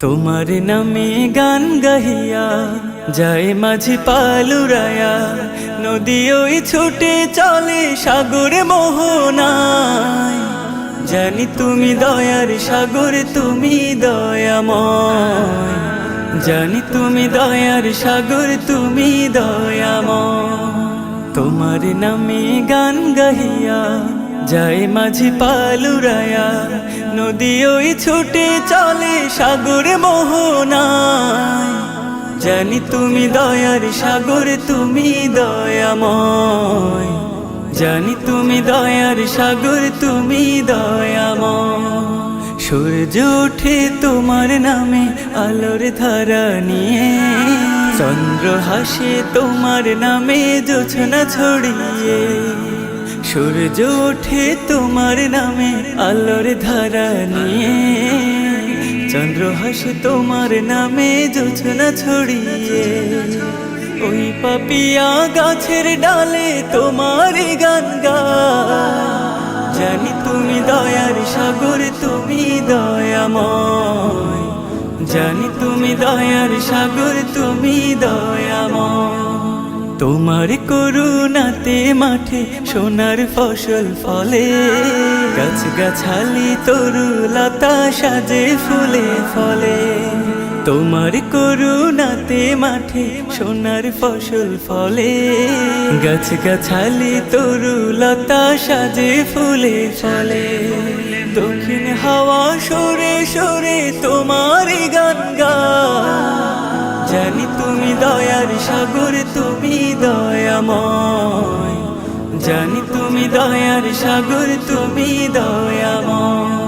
তোমার নামে গান গাহিয়া যায় মাঝি পালুরায়া, নদী ওই ছুটে চলে সাগরে মোহনায়। জানি তুমি দয়ার সাগর, তুমি দয়াময়। জানি তুমি দয়ার সাগর, তুমি দয়াময়। তোমার নামে গান গাহিয়া যায় মাঝি পালুরায়া, নদী ওই ছুটে চলে সাগরে মোহনায়। জানি তুমি দয়ার সাগর, তুমি দয়াময়। জানি তুমি দয়ার সাগর, তুমি দয়াময়। সূর্য ওঠে তোমার নামে আলোর ধারা নিয়ে, চন্দ্র হাসে তোমার নামে জোছনা ছড়িয়ে। সূর্য ওঠে তোমার নামে আলোর ধারা নিয়ে, চন্দ্র হাসে তোমার নামে জোছনা ছড়িয়ে। ওই পাপিয়া গাছের ডালে তোমার গান গায়। জানি তুমি দয়ার সাগর, তুমি দয়াময়। জানি তুমি দয়ার সাগর, তুমি দয়াময়। তোমার করুণাতে মাঠে সোনার ফসল ফলে, গাছ গাছালি তরুলতা সাজে ফুলে ফলে। তোমার করুণাতে মাঠে সোনার ফসল ফলে, গাছ গাছালি তরুলতা সাজে ফুলে ফলে। দক্ষিণ হাওয়া সরে সরে তোমার গান গায়। জানি তুমি দয়ার সাগর, তুমি দয়াময়। জানি তুমি দয়ার সাগর, তুমি দয়াময়।